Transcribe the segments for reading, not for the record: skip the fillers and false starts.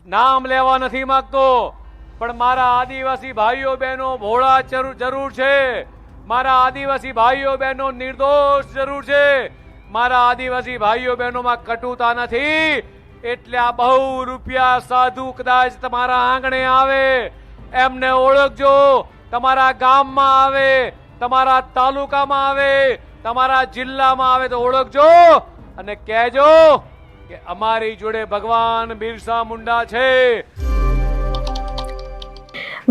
નામ લેવા નથી માંગતો, પણ મારા આદિવાસી ભાઈઓ બહેનો ભોળા જરૂર છે, મારા આદિવાસી ભાઈઓ બહેનો નિર્દોષ જરૂર છે, મારા આદિવાસી ભાઈઓ બહેનોમાં કટુતા નથી. એટલે આ બહુ રૂપિયા સાધુ કદાચ તમારા આંગણે આવે, એમને ઓળખજો. તમારા ગામમાં આવે, તમારા તાલુકામાં આવે, તમારા જિલ્લામાં આવે તો ઓળખજો અને કહેજો કે અમારી જોડે ભગવાન બિરસા મુંડા છે.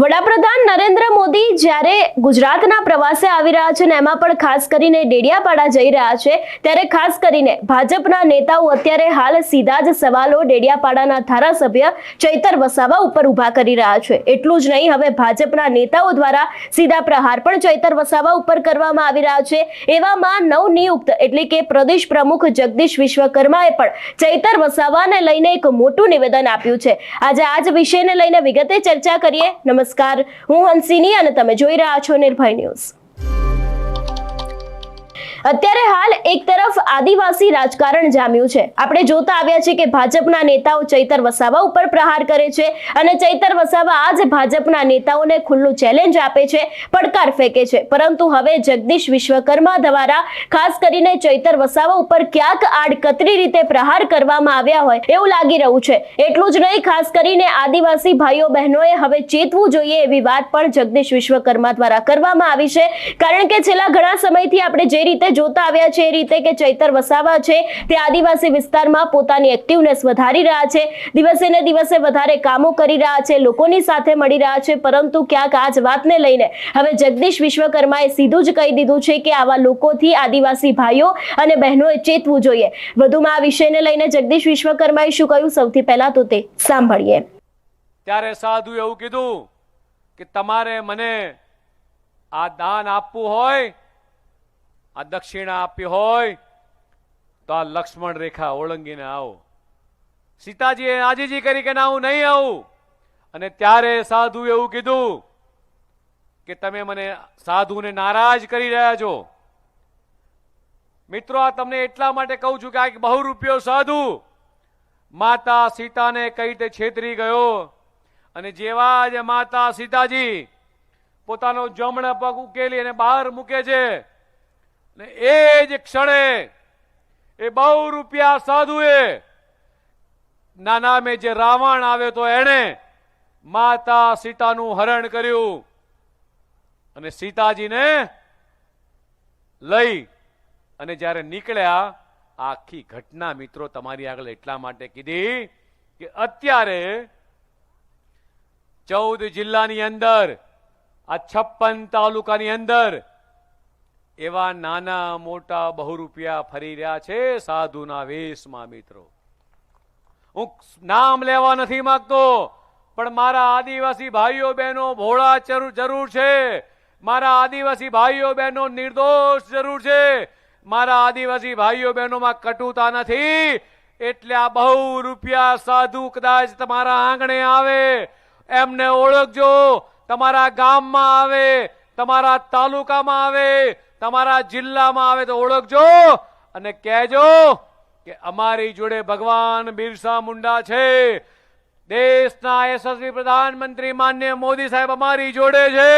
વડાપ્રધાન નરેન્દ્ર મોદી જ્યારે ગુજરાતના પ્રવાસે આવી રહ્યા છે અને એમાં પણ ખાસ કરીને ડેડિયાપાડા જઈ રહ્યા છે, ત્યારે ખાસ કરીને ભાજપના નેતાઓ અત્યારે હાલ સીધા જ સવાલો ડેડિયાપાડાના ધારાસભ્ય ચૈતર વસાવા ઉપર ઉભા કરી રહ્યા છે. એટલું જ નહીં, હવે ભાજપના નેતાઓ દ્વારા સીધા પ્રહાર પણ ચૈતર વસાવા ઉપર કરવામાં આવી રહ્યા છે. એવામાં નવનિયુક્ત એટલે કે પ્રદેશ પ્રમુખ જગદીશ વિશ્વકર્માએ પણ ચૈતર વસાવાને લઈને એક મોટું નિવેદન આપ્યું છે. આજે આ જ વિષયને લઈને વિગતે ચર્ચા કરીએ. નમસ્કાર, હું હંસિની અને તમે જોઈ રહ્યા છો નિર્ભય ન્યૂઝ. અત્યારે હાલ એક તરફ આદિવાસી રાજકારણ જામ્યું છે. આપણે જોતા આવ્યા છે કે ભાજપના નેતાઓ ચૈતર વસાવા ઉપર પ્રહાર કરે છે અને ચૈતર વસાવા આજ ભાજપના નેતાઓને ખુલ્લું ચેલેન્જ આપે છે, પડકાર ફેંકે છે. પરંતુ હવે જગદીશ વિશ્વકર્મા દ્વારા ખાસ કરીને ચૈતર વસાવા ઉપર ક્યાંક આડકતરી રીતે પ્રહાર કરવામાં આવ્યા હોય એવું લાગી રહ્યું છે. એટલું જ નહીં, ખાસ કરીને આદિવાસી ભાઈઓ બહેનોએ હવે ચેતવું જોઈએ એવી વાત પણ જગદીશ વિશ્વકર્મા દ્વારા કરવામાં આવી છે. કારણ કે છેલ્લા ઘણા સમયથી આપણે જે રીતે જોતા આવ્યા છે એ રીતે કે ચૈતર વસાવા છે તે આદિવાસી વિસ્તારમાં પોતાની એક્ટિવનેસ વધારી રહ્યા છે, દિવસે ને દિવસે વધારે કામો કરી રહ્યા છે, લોકોની સાથે મળી રહ્યા છે. પરંતુ ક્યાંક આ જ વાતને લઈને હવે જગદીશ વિશ્વકર્માએ સીધું જ કહી દીધું છે કે આવા લોકોથી આદિવાસી ભાઈઓ અને બહેનોએ ચેતવું જોઈએ. વધુમાં આ વિષયને લઈને જગદીશ વિશ્વકર્માએ શું કહ્યું, સૌથી પહેલા તો તે સાંભળીએ. ત્યારે સાધુ એવું કીધું કે તમારે મને આ દાન આપવું હોય, આ દક્ષિણા આપી હોય તો આ લક્ષ્મણ રેખા ઓળંગીને આવો. સીતાજીએ આજીજી કરી કે ના હું નહીં આવું. અને ત્યારે સાધુ એવું કીધું કે તમે મને સાધુને નારાજ કરી રહ્યા છો. મિત્રો, આ તમને એટલા માટે કહું છું કે આ બહુ રૂપિયો સાધુ માતા સીતાને કઈ રીતે છેતરી ગયો. અને જેવા જ માતા સીતાજી પોતાનો જમણા પગ ઉકેલી અને બહાર મૂકે છે, એ જ ક્ષણે એ બહુ રૂપિયા સાધુએ ના નામે જે રાવણ આવ્યો તો એણે માતા સીતાનું હરણ કર્યું અને સીતાજીને લઈ અને જ્યારે નીકળ્યા, આખી ઘટના મિત્રો તમારી આગળ એટલા માટે કીધી કે અત્યારે 14 જિલ્લાની અંદર, આ 56 તાલુકાની અંદર એવા નાના મોટા બહુ રૂપિયા ફરી રહ્યા છે સાધુના વેશમાં. મિત્રો, હું નામ લેવા નથી માંગતો, પણ મારા આદિવાસી ભાઈઓ બહેનો ભોળા જરૂર છે, મારા આદિવાસી ભાઈઓ બહેનો નિર્દોષ જરૂર છે, મારા આદિવાસી ભાઈઓ બહેનોમાં કટુતા નથી. એટલે આ બહુ રૂપિયા સાધુ કદાચ તમારા આંગણે આવે, એમને ઓળખજો. તમારા ગામમાં આવે, તમારા તાલુકામાં આવે, તમારા જિલ્લામાં આવે તો ઓળખજો અને કહેજો કે અમારી જોડે ભગવાન બિરસા મુંડા છે. દેશના યશસ્વી પ્રધાનમંત્રી માનનીય મોદી સાહેબ અમારી જોડે છે,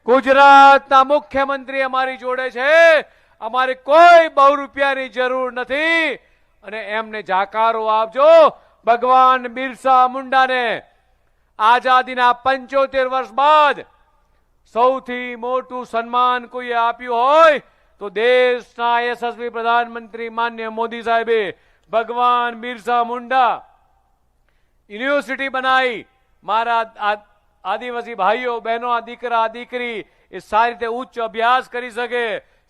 ગુજરાતના મુખ્યમંત્રી અમારી જોડે છે. અમારે કોઈ બહુ રૂપિયાની જરૂર નથી. અને એમને જાકારો આપજો ભગવાન બિરસા મુંડાને. આઝાદીના 75 વર્ષ બાદ સૌથી મોટું સન્માન કોઈએ આપ્યું હોય તો દેશના યશસ્વી પ્રધાનમંત્રી માનનીય મોદી સાહેબે ભગવાન બિરસા મુંડા યુનિવર્સિટી બનાવી. મારા આદિવાસી ભાઈઓ બહેનો, આ દીકરા દીકરી એ સારી રીતે ઉચ્ચ અભ્યાસ કરી શકે,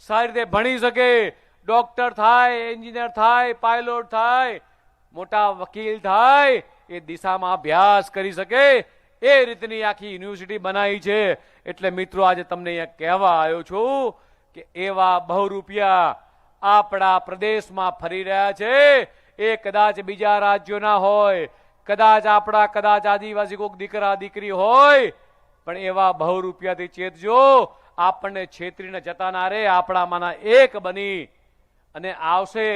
સારી રીતે ભણી શકે, ડોક્ટર થાય, એન્જિનિયર થાય, પાયલોટ થાય, મોટા વકીલ થાય, એ દિશામાં અભ્યાસ કરી શકે. એ રીતની આખી યુનિવર્સિટી બનાવી છે. એટલે મિત્રો, આજે તમને અહીંયા કહેવા આવ્યો છું કે એવા બહુ રૂપિયા આપણા પ્રદેશમાં ફરી રહ્યા છે. એ કદાચ બીજા રાજ્યોના હોય, કદાચ આદિવાસી કોઈક દીકરા દીકરી હોય, પણ એવા બહુ રૂપિયાથી ચેતજો. આપણને છેતરીને જતા ના રે, આપણામાંના એક બની અને આવશે.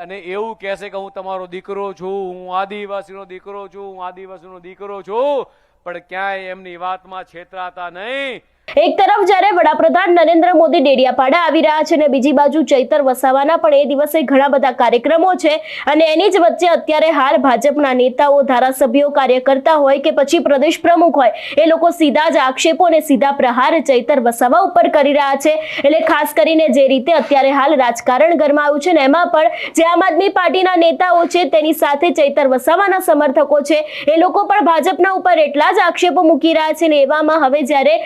અને એવું કહેશે કે હું તમારો દીકરો છું, હું આદિવાસીનો દીકરો છું, હું આદિવાસીનો દીકરો છું, પણ ક્યાંય એમની વાતમાં છેતરાતા નહીં. એક તરફ જ્યારે વડાપ્રધાન નરેન્દ્ર મોદી ડેડિયાપાડા આવી રહ્યા છે અને બીજી બાજુ ચૈતર વસાવાના પણ એ દિવસે ઘણા બધા કાર્યક્રમો છે અને એની જ વચ્ચે અત્યારે હાલ ભાજપના નેતાઓ, ધારાસભ્યો, કાર્યકર્તા હોય કે પછી પ્રદેશ પ્રમુખ હોય, એ લોકો સીધા જ આક્ષેપો અને સીધા પ્રહાર ચૈતર વસાવા ઉપર કરી રહ્યા છે. એટલે ખાસ કરીને જે રીતે અત્યારે હાલ રાજકારણ ગરમાયું છે ને એમાં પણ જે આમ આદમી પાર્ટીના નેતાઓ છે તેની સાથે ચૈતર વસાવાના સમર્થકો છે એ લોકો પણ ભાજપના ઉપર એટલા જ આક્ષેપો મૂકી રહ્યા છે. ને એવામાં હવે જ્યારે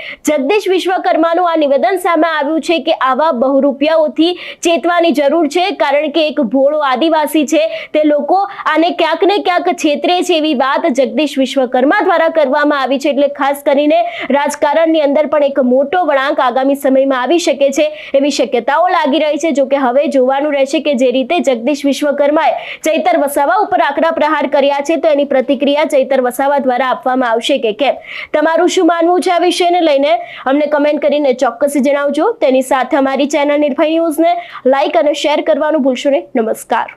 જગદીશ વિશ્વકર્માનું આ નિવેદન સામે આવ્યું છે કે આવા બહુરૂપિયાઓથી ચેતવાની જરૂર છે, કારણ કે એક ભોળો આદિવાસી છે તે લોકો આને ક્યાંક ને ક્યાંક છેતરે છે એવી વાત જગદીશ વિશ્વકર્મા દ્વારા કરવામાં આવી છે. એટલે ખાસ કરીને રાજકારણની અંદર પણ એક મોટો વળાંક આગામી સમયમાં આવી શકે છે એવી શક્યતાઓ લાગી રહી છે. જોકે હવે જોવાનું રહેશે કે જે રીતે જગદીશ વિશ્વકર્માએ ચૈતર વસાવા ઉપર આકરા પ્રહાર કર્યા છે તો એની પ્રતિક્રિયા ચૈતર વસાવા દ્વારા આપવામાં આવશે કે કેમ. તમારું શું માનવું છે આ વિષયને લઈને અમને કમેન્ટ કરીને ચોક્કસ જણાવજો. તેની સાથે અમારી ચેનલ નિર્ભય ન્યૂઝને લાઈક અને શેર કરવાનું ભૂલશો નહીં. નમસ્કાર.